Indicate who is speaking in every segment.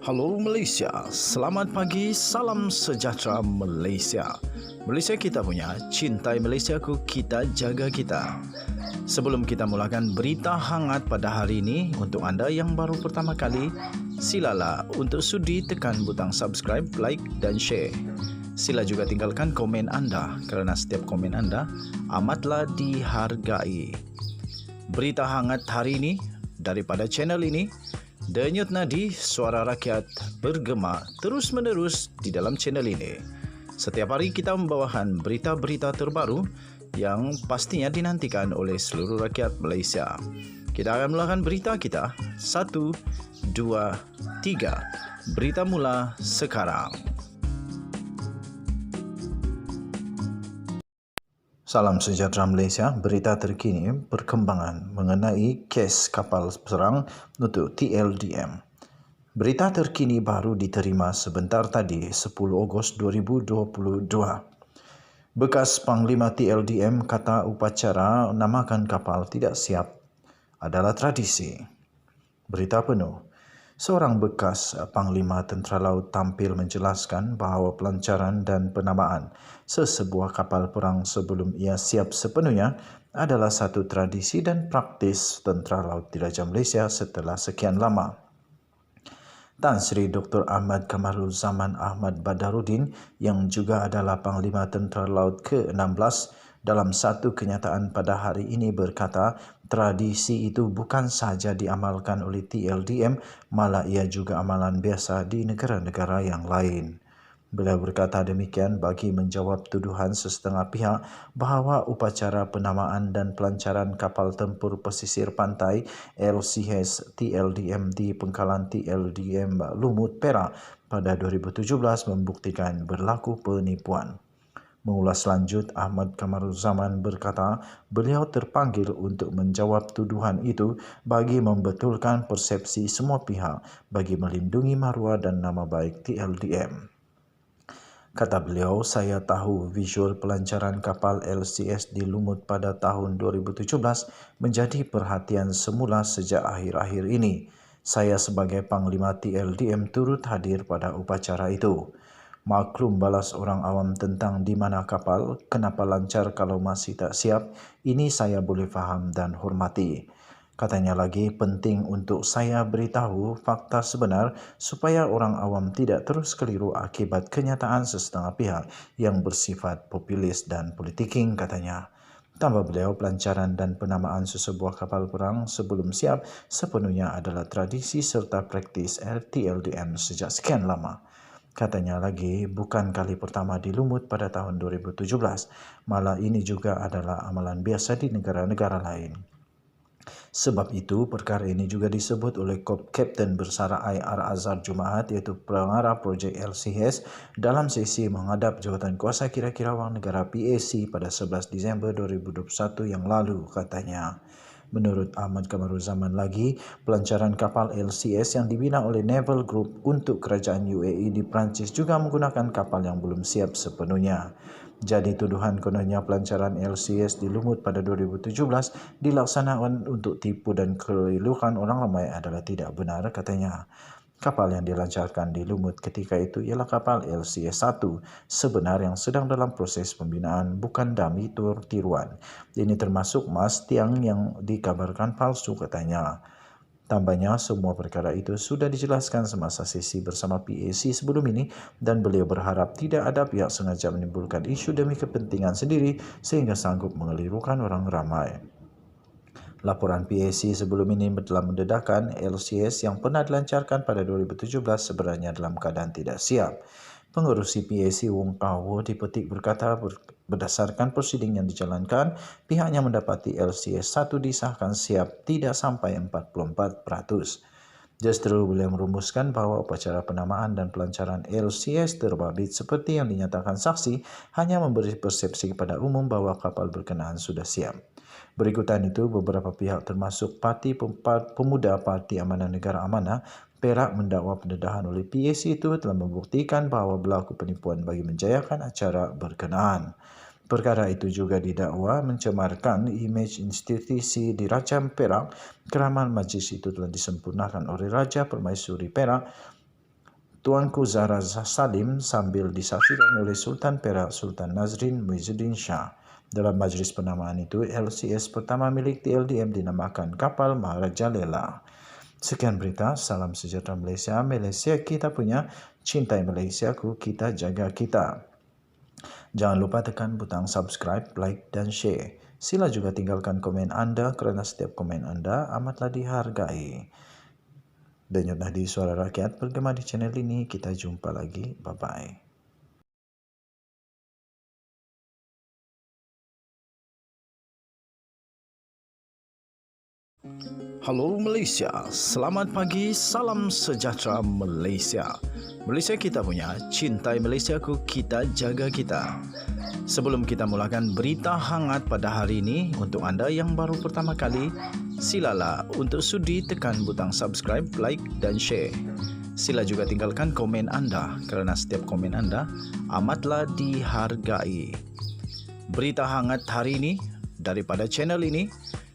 Speaker 1: Halo Malaysia, selamat pagi, salam sejahtera Malaysia. Malaysia kita punya, cintai Malaysiaku, kita jaga kita. Sebelum kita mulakan berita hangat pada hari ini, untuk anda yang baru pertama kali, silalah untuk sudi tekan butang subscribe, like dan share. Sila juga tinggalkan komen anda kerana setiap komen anda amatlah dihargai. Berita hangat hari ini daripada channel ini, Denyut nadi suara rakyat bergema terus-menerus di dalam channel ini. Setiap hari kita membawakan berita-berita terbaru yang pastinya dinantikan oleh seluruh rakyat Malaysia. Kita akan mulakan berita kita. 1, 2, 3. Berita mula sekarang. Salam sejahtera Malaysia, berita terkini perkembangan mengenai kes kapal perang untuk TLDM. Berita terkini baru diterima sebentar tadi, 10 Ogos 2022. Bekas Panglima TLDM kata upacara namakan kapal tidak siap adalah tradisi. Berita penuh. Seorang bekas Panglima Tentera Laut tampil menjelaskan bahawa pelancaran dan penamaan sesebuah kapal perang sebelum ia siap sepenuhnya adalah satu tradisi dan praktis Tentera Laut Diraja Malaysia setelah sekian lama. Tan Sri Dr. Ahmad Kamarulzaman Ahmad Badarudin yang juga adalah Panglima Tentera Laut ke-16 dalam satu kenyataan pada hari ini berkata, tradisi itu bukan sahaja diamalkan oleh TLDM, malah ia juga amalan biasa di negara-negara yang lain. Beliau berkata demikian bagi menjawab tuduhan sesetengah pihak bahawa upacara penamaan dan pelancaran kapal tempur pesisir pantai LCS TLDM di pengkalan TLDM Lumut Perak pada 2017 membuktikan berlaku penipuan. Mengulas lanjut, Ahmad Kamarulzaman berkata beliau terpanggil untuk menjawab tuduhan itu bagi membetulkan persepsi semua pihak bagi melindungi maruah dan nama baik TLDM. Kata beliau, saya tahu visual pelancaran kapal LCS di Lumut pada tahun 2017 menjadi perhatian semula sejak akhir-akhir ini. Saya sebagai Panglima TLDM turut hadir pada upacara itu. Maklum balas orang awam tentang di mana kapal, kenapa lancar kalau masih tak siap, ini saya boleh faham dan hormati. Katanya lagi, penting untuk saya beritahu fakta sebenar supaya orang awam tidak terus keliru akibat kenyataan sesetengah pihak yang bersifat populis dan politiking, katanya. Tambah beliau, pelancaran dan penamaan sesebuah kapal perang sebelum siap sepenuhnya adalah tradisi serta praktis TLDM sejak sekian lama. Katanya lagi, bukan kali pertama di Lumut pada tahun 2017, malah ini juga adalah amalan biasa di negara-negara lain. Sebab itu, perkara ini juga disebut oleh Kapten Bersara IR Azhar Jumaat iaitu pengarah projek LCS dalam sesi menghadap Jawatan Kuasa Kira-kira Wang Negara PAC pada 11 Disember 2021 yang lalu, katanya. Menurut Ahmad Kamarulzaman lagi, pelancaran kapal LCS yang dibina oleh Naval Group untuk kerajaan UAE di Perancis juga menggunakan kapal yang belum siap sepenuhnya. Jadi tuduhan kononnya pelancaran LCS di Lumut pada 2017 dilaksanakan untuk tipu dan kelirukan orang ramai adalah tidak benar, katanya. Kapal yang dilancarkan di Lumut ketika itu ialah kapal LCS-1 sebenar yang sedang dalam proses pembinaan, bukan dummy tiruan. Ini termasuk mas tiang yang dikabarkan palsu, katanya. Tambahnya, semua perkara itu sudah dijelaskan semasa sesi bersama PAC sebelum ini dan beliau berharap tidak ada pihak sengaja menimbulkan isu demi kepentingan sendiri sehingga sanggup mengelirukan orang ramai. Laporan PAC sebelum ini telah mendedahkan LCS yang pernah dilancarkan pada 2017 sebenarnya dalam keadaan tidak siap. Pengerusi PAC Wong Kah-Wo dipetik berkata berdasarkan prosiding yang dijalankan, pihaknya mendapati LCS 1 disahkan siap tidak sampai 44%. Justru beliau merumuskan bahawa upacara penamaan dan pelancaran LCS terbabit seperti yang dinyatakan saksi hanya memberi persepsi kepada umum bahawa kapal berkenaan sudah siap. Berikutan itu, beberapa pihak termasuk Parti Pemuda Parti Amanah Negara Amanah Perak mendakwa pendedahan oleh PAC itu telah membuktikan bahawa berlaku penipuan bagi menjayakan acara berkenaan. Perkara itu juga didakwa mencemarkan imej institusi di Raja Perak kerana majlis itu telah disempurnakan oleh Raja Permaisuri Perak Tuanku Zahra Salim sambil disaksikan oleh Sultan Perak Sultan Nazrin Muizzuddin Shah. Dalam majlis penamaan itu, LCS pertama milik TLDM dinamakan kapal Maharaja Lela. Sekian berita, salam sejahtera Malaysia. Malaysia kita punya, cintai Malaysiaku, kita jaga kita. Jangan lupa tekan butang subscribe, like dan share. Sila juga tinggalkan komen anda kerana setiap komen anda amatlah dihargai. Denyut Nadi Suara Rakyat bergema di channel ini. Kita jumpa lagi. Bye-bye. Halo Malaysia, selamat pagi, salam sejahtera Malaysia. Malaysia kita punya, cintai Malaysiaku, kita jaga kita. Sebelum kita mulakan berita hangat pada hari ini, untuk anda yang baru pertama kali, silalah untuk sudi tekan butang subscribe, like dan share. Sila juga tinggalkan komen anda kerana setiap komen anda amatlah dihargai. Berita hangat hari ini daripada channel ini,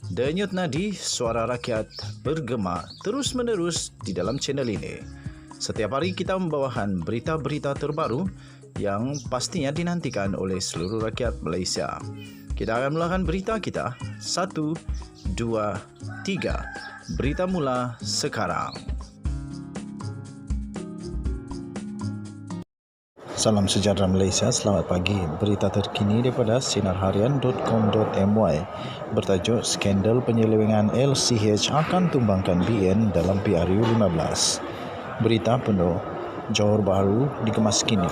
Speaker 1: Denyut Nadi Suara Rakyat bergema terus-menerus di dalam channel ini. Setiap hari kita membawakan berita-berita terbaru yang pastinya dinantikan oleh seluruh rakyat Malaysia. Kita akan mulakan berita kita. 1, 2, 3. Berita mula sekarang. Salam sejahtera Malaysia, selamat pagi. Berita terkini daripada sinarharian.com.my bertajuk skandal penyelewengan LCH akan tumbangkan BN dalam PRU 15. Berita penuh Johor Bahru dikemas kini.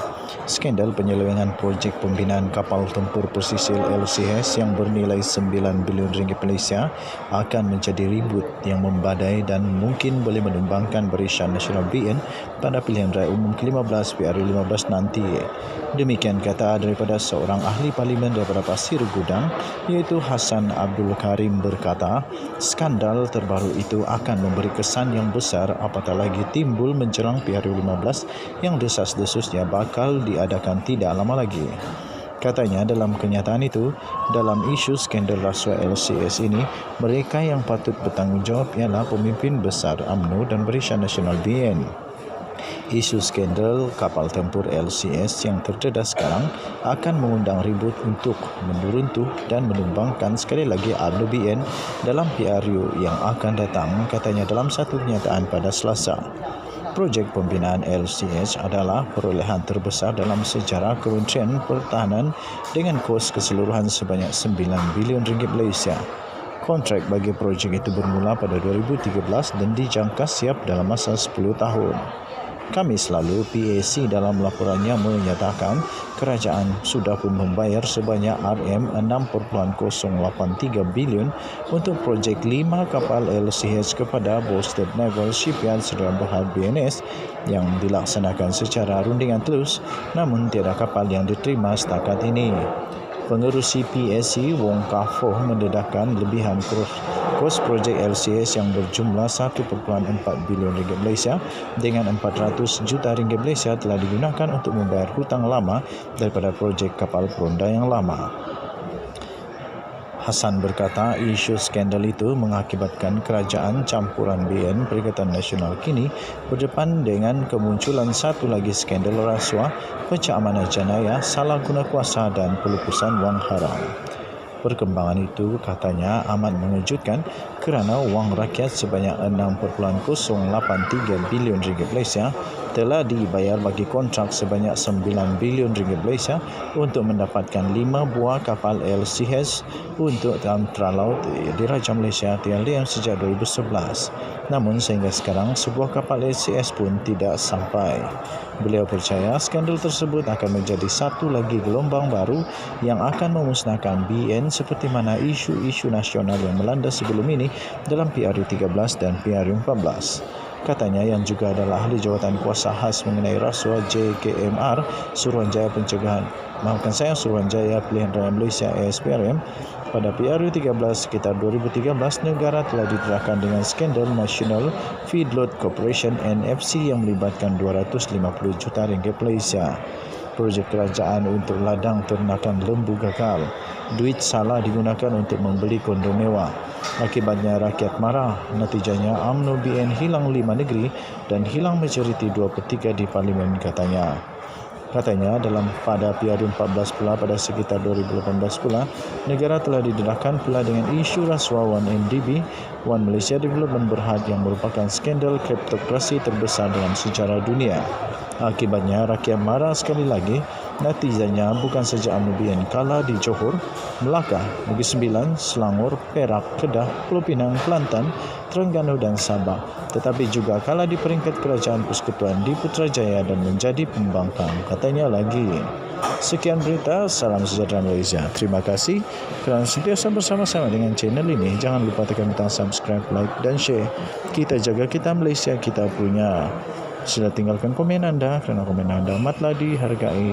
Speaker 1: Skandal penyelewengan projek pembinaan kapal tempur pesisir LCH yang bernilai 9 bilion ringgit Malaysia akan menjadi ribut yang membadai dan mungkin boleh menumbangkan Barisan Nasional BN pada pilihan raya umum ke-15 PRU 15 nanti. Demikian kata daripada seorang ahli parlimen daripada Pasir Gudang, iaitu Hassan Abdul Karim berkata, skandal terbaru itu akan memberi kesan yang besar apatah lagi timbul menjelang PRU 15 yang desas-desusnya bakal diadakan tidak lama lagi. Katanya dalam kenyataan itu, dalam isu skandal rasuah LCS ini, mereka yang patut bertanggungjawab ialah pemimpin besar UMNO dan Barisan Nasional BN. Isu skandal kapal tempur LCS yang terdedah sekarang akan mengundang ribut untuk menuruntuh dan menumbangkan sekali lagi UMNO BN dalam PRU yang akan datang, katanya dalam satu kenyataan pada Selasa. Projek pembinaan LCH adalah perolehan terbesar dalam sejarah Kementerian Pertahanan dengan kos keseluruhan sebanyak 9 bilion ringgit Malaysia. Kontrak bagi projek itu bermula pada 2013 dan dijangka siap dalam masa 10 tahun. Kamis lalu, PAC dalam laporannya menyatakan kerajaan sudah pun membayar sebanyak RM6.083 bilion untuk projek 5 kapal LCH kepada Boston Naval Shipyard Sdn Bhd BNS yang dilaksanakan secara rundingan telus, namun tiada kapal yang diterima setakat ini. Pengerusi PAC Wong Kah Foh mendedahkan lebihan kos projek LCS yang berjumlah 1.4 bilion ringgit Malaysia dengan 400 juta ringgit Malaysia telah digunakan untuk membayar hutang lama daripada projek kapal peronda yang lama. Hassan berkata isu skandal itu mengakibatkan kerajaan campuran BN Perikatan Nasional kini berdepan dengan kemunculan satu lagi skandal rasuah, pecah amanah jenayah, salah guna kuasa dan pelupusan wang haram. Perkembangan itu katanya amat mengejutkan kerana wang rakyat sebanyak 6.083 bilion ringgit Malaysia telah dibayar bagi kontrak sebanyak 9 bilion ringgit Malaysia untuk mendapatkan 5 buah kapal LCH untuk Tentera Laut Diraja Malaysia TLDM sejak 2011. Namun sehingga sekarang sebuah kapal LCH pun tidak sampai. Beliau percaya skandal tersebut akan menjadi satu lagi gelombang baru yang akan memusnahkan BN seperti mana isu-isu nasional yang melanda sebelum ini dalam PRU 13 dan PRU 14. Katanya yang juga adalah ahli jawatan kuasa khas mengenai rasuah JKMR Suruhanjaya Pilihan Raya Malaysia ASPRM, pada PRU 13 sekitar 2013 negara telah didedahkan dengan skandal National Feedlot Corporation NFC yang melibatkan 250 juta ringgit Malaysia. Projek kerajaan untuk ladang ternakan lembu gagal. Duit salah digunakan untuk membeli kondo mewah. Akibatnya rakyat marah. Natijanya UMNO BN hilang 5 negeri dan hilang majoriti 2/3 di parlimen katanya. Katanya dalam pada PR14 pula pada sekitar 2018 pula, negara telah didedahkan pula dengan isu rasuah 1MDB, One Malaysia Development Berhad yang merupakan skandal kriptokrasi terbesar dalam sejarah dunia. Akibatnya rakyat marah sekali lagi. Natijanya bukan saja UMNO BN kalah di Johor, Melaka, Negeri Sembilan, Selangor, Perak, Kedah, Pulau Pinang, Kelantan, Terengganu dan Sabah, tetapi juga kalah di peringkat kerajaan persekutuan di Putrajaya dan menjadi pembangkang, katanya lagi. Sekian berita, salam sejahtera Malaysia. Terima kasih kerana sentiasa bersama-sama dengan channel ini. Jangan lupa tekan butang subscribe, like dan share. Kita jaga kita Malaysia kita punya. Sila tinggalkan komen anda kerana komen anda amatlah dihargai.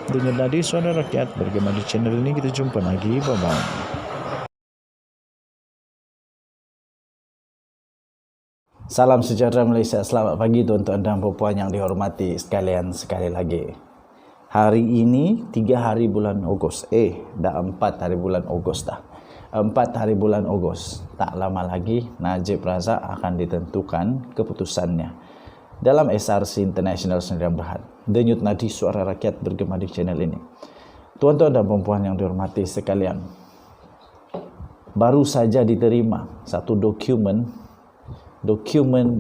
Speaker 1: Dengar nadi suara rakyat bergema di channel ini. Kita jumpa lagi. Bye-bye.
Speaker 2: Salam sejahtera Malaysia. Selamat pagi tuan-tuan dan puan yang dihormati sekalian sekali lagi. Hari ini 3 hari bulan Ogos. Dah 4 hari bulan Ogos dah. 4 hari bulan Ogos. Tak lama lagi Najib Razak akan ditentukan keputusannya dalam SRC International Sdn Berhad. Denyut nadi suara rakyat bergema di channel ini. Tuan-tuan dan puan yang dihormati sekalian, baru saja diterima satu dokumen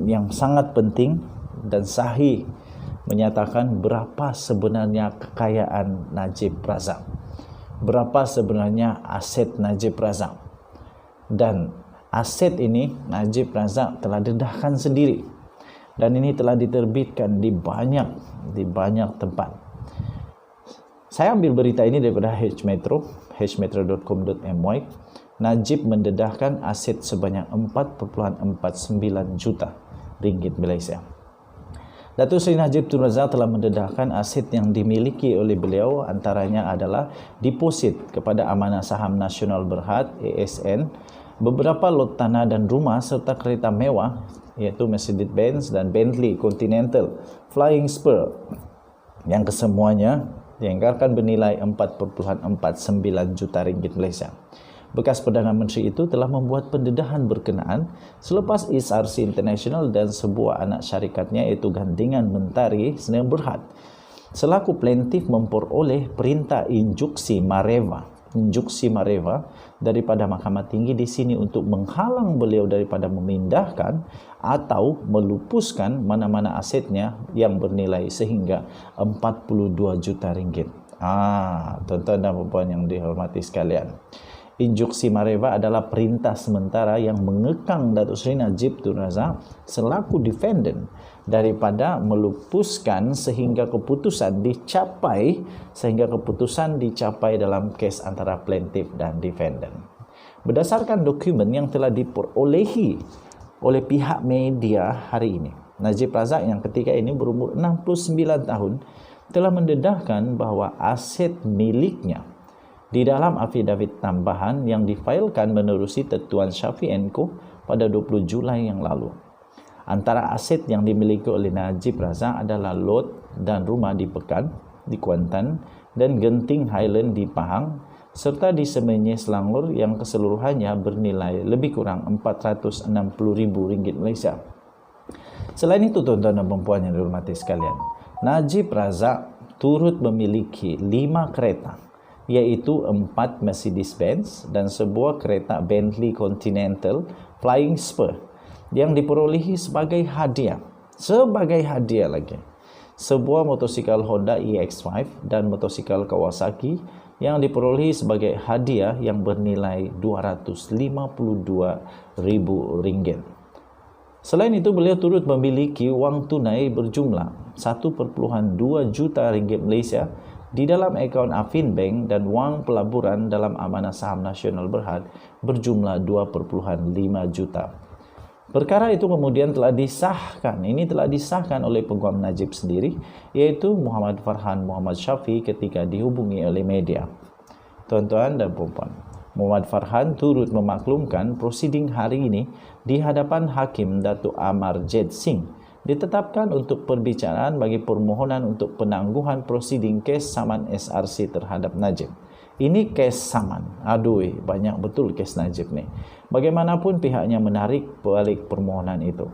Speaker 2: yang sangat penting dan sahih menyatakan berapa sebenarnya kekayaan Najib Razak, berapa sebenarnya aset Najib Razak. Dan aset ini Najib Razak telah dedahkan sendiri, dan ini telah diterbitkan di banyak tempat. Saya ambil berita ini daripada hmetro.com.my. Najib mendedahkan aset sebanyak 4.49 juta ringgit Malaysia. Datuk Seri Najib Tun Razak telah mendedahkan aset yang dimiliki oleh beliau, antaranya adalah deposit kepada Amanah Saham Nasional Berhad ASN, beberapa lot tanah dan rumah serta kereta mewah iaitu Mercedes-Benz dan Bentley Continental Flying Spur yang kesemuanya dianggarkan bernilai 4.49 juta ringgit Malaysia. Bekas Perdana Menteri itu telah membuat pendedahan berkenaan selepas SRC International dan sebuah anak syarikatnya iaitu Gandingan Mentari Sdn Berhad selaku plaintiff memperoleh perintah injuksi Mareva daripada Mahkamah Tinggi di sini untuk menghalang beliau daripada memindahkan atau melupuskan mana-mana asetnya yang bernilai sehingga 42 juta ringgit. Tuan-tuan dan puan yang dihormati sekalian, injuksi Mareva adalah perintah sementara yang mengekang Datuk Seri Najib Tun Razak selaku defendant daripada melupuskan sehingga keputusan dicapai dalam kes antara plaintiff dan defendant. Berdasarkan dokumen yang telah diperolehi oleh pihak media hari ini, Najib Razak yang ketika ini berumur 69 tahun telah mendedahkan bahawa aset miliknya di dalam afidavit tambahan yang difailkan menerusi Tetuan Syafiq & Co pada 20 Julai yang lalu. Antara aset yang dimiliki oleh Najib Razak adalah lot dan rumah di Pekan, di Kuantan dan Genting Highland di Pahang serta di Semenyih Selangor yang keseluruhannya bernilai lebih kurang RM460,000 Malaysia. Selain itu tuan-tuan dan puan yang dihormati sekalian, Najib Razak turut memiliki 5 kereta, iaitu 4 Mercedes-Benz dan sebuah kereta Bentley Continental Flying Spur yang diperolehi sebagai hadiah lagi. Sebuah motosikal Honda EX5 dan motosikal Kawasaki yang diperolehi sebagai hadiah yang bernilai RM252,000. Selain itu, beliau turut memiliki wang tunai berjumlah 1.2 juta ringgit Malaysia di dalam akaun Afinbank dan wang pelaburan dalam Amanah Saham Nasional Berhad berjumlah 2.5 juta. Perkara itu kemudian telah disahkan. Ini telah disahkan oleh peguam Najib sendiri, iaitu Muhammad Farhan Muhammad Syafi ketika dihubungi oleh media. Tuan-tuan dan puan, Muhammad Farhan turut memaklumkan prosiding hari ini di hadapan Hakim Datuk Amar Jed Singh ditetapkan untuk perbicaraan bagi permohonan untuk penangguhan prosiding kes saman SRC terhadap Najib. Ini kes saman. Aduh, banyak betul kes Najib ni. Bagaimanapun pihaknya menarik balik permohonan itu.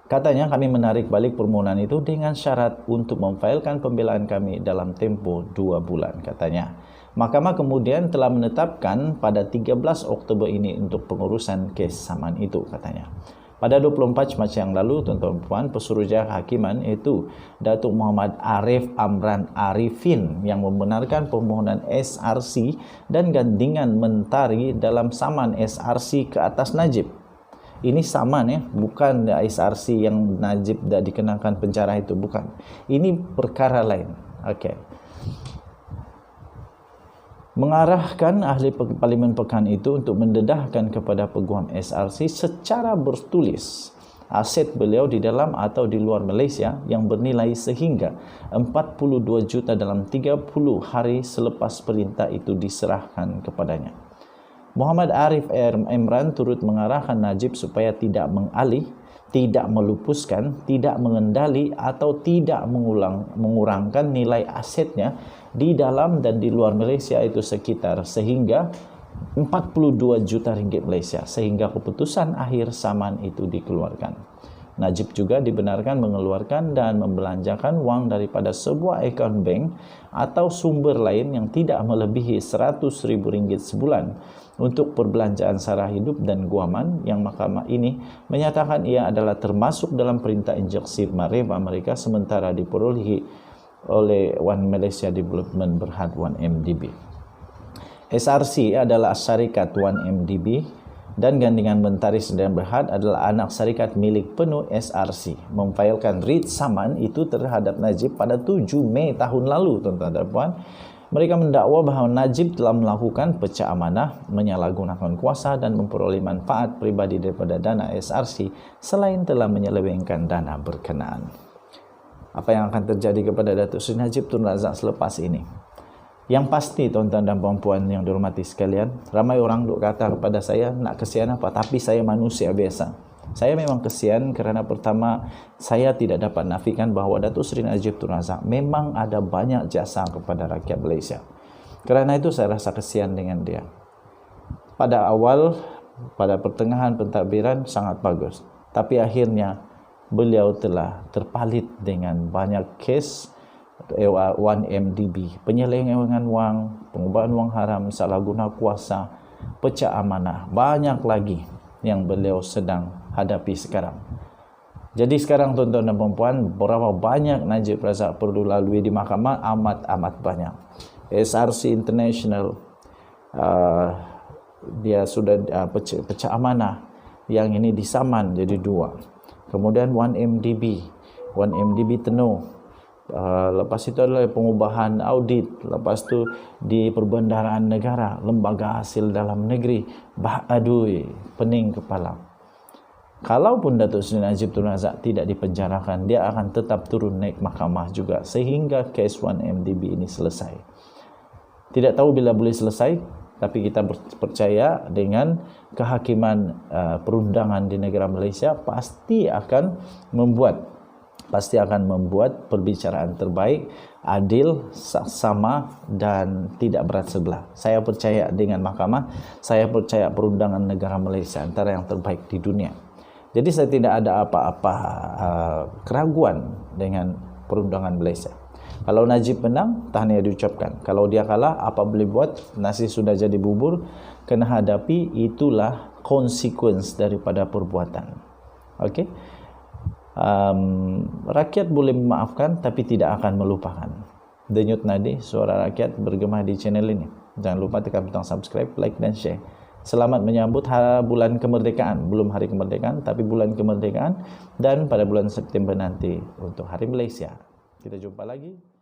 Speaker 2: Katanya kami menarik balik permohonan itu dengan syarat untuk memfailkan pembelaan kami dalam tempoh 2 bulan katanya. Mahkamah kemudian telah menetapkan pada 13 Oktober ini untuk pengurusan kes saman itu katanya. Pada 24 Mac yang lalu, tuan-tuan dan puan, Pesuruhjaya Kehakiman iaitu Datuk Muhammad Arif Amran Arifin yang membenarkan permohonan SRC dan gandingan mentari dalam saman SRC ke atas Najib. Ini saman bukan SRC yang Najib dah dikenakan penjara itu, bukan. Ini perkara lain. Okey. Mengarahkan ahli Parlimen Pekan itu untuk mendedahkan kepada peguam SRC secara bertulis aset beliau di dalam atau di luar Malaysia yang bernilai sehingga 42 juta dalam 30 hari selepas perintah itu diserahkan kepadanya. Muhammad Arif Imran turut mengarahkan Najib supaya tidak mengalih, tidak melupuskan, tidak mengendali atau tidak mengurangkan nilai asetnya di dalam dan di luar Malaysia itu sekitar sehingga 42 juta ringgit Malaysia sehingga keputusan akhir saman itu dikeluarkan. Najib juga dibenarkan mengeluarkan dan membelanjakan wang daripada sebuah akaun bank atau sumber lain yang tidak melebihi RM100,000 sebulan untuk perbelanjaan sara hidup dan guaman yang mahkamah ini menyatakan ia adalah termasuk dalam perintah injeksi Mareva mereka sementara diperolehi oleh One Malaysia Development Berhad 1MDB. SRC adalah syarikat 1MDB dan gandingan mentari Sdn Berhad adalah anak syarikat milik penuh SRC. Memfailkan writ saman itu terhadap Najib pada 7 Mei tahun lalu, tuan-tuan dan puan. Mereka mendakwa bahawa Najib telah melakukan pecah amanah, menyalahgunakan kuasa dan memperoleh manfaat pribadi daripada dana SRC selain telah menyelewengkan dana berkenaan. Apa yang akan terjadi kepada Datuk Seri Najib Tun Razak selepas ini? Yang pasti, tuan-tuan dan puan-puan yang dihormati sekalian, ramai orang duk kata kepada saya, nak kesian apa? Tapi saya manusia biasa. Saya memang kesian kerana pertama, saya tidak dapat nafikan bahawa Datuk Seri Najib Tun Razak memang ada banyak jasa kepada rakyat Malaysia. Kerana itu saya rasa kesian dengan dia. Pada awal, pada pertengahan pentadbiran sangat bagus. Tapi akhirnya, beliau telah terpalit dengan banyak kes 1MDB, penyelewengan wang, pengubahan wang haram, salah guna kuasa, pecah amanah, banyak lagi yang beliau sedang hadapi sekarang. Jadi sekarang tuan-tuan dan puan-puan, berapa banyak Najib Razak perlu lalui di mahkamah? Amat banyak. SRC International, dia sudah pecah amanah, yang ini disaman jadi 2. Kemudian 1MDB Tenuh. Lepas itu adalah pengubahan audit. Lepas tu di perbendaharaan negara, lembaga hasil dalam negeri. Aduh, pening kepala. Kalaupun Datuk Seri Najib Tun Razak tidak dipenjarakan, dia akan tetap turun naik mahkamah juga sehingga kes 1MDB ini selesai. Tidak tahu bila boleh selesai, tapi kita percaya dengan kehakiman perundangan di negara Malaysia pasti akan membuat perbicaraan terbaik, adil, saksama dan tidak berat sebelah. Saya percaya dengan mahkamah, saya percaya perundangan negara Malaysia antara yang terbaik di dunia. Jadi saya tidak ada apa-apa keraguan dengan perundangan Malaysia. Kalau Najib menang, tahniah diucapkan. Kalau dia kalah, apa boleh buat? Nasi sudah jadi bubur, kena hadapi, itulah konsekuensi daripada perbuatan. Okey? Rakyat boleh memaafkan tapi tidak akan melupakan. Denyut nadi suara rakyat bergema di channel ini. Jangan lupa tekan butang subscribe, like dan share. Selamat menyambut bulan kemerdekaan. Belum hari kemerdekaan tapi bulan kemerdekaan, dan pada bulan September nanti untuk Hari Malaysia. Kita jumpa lagi.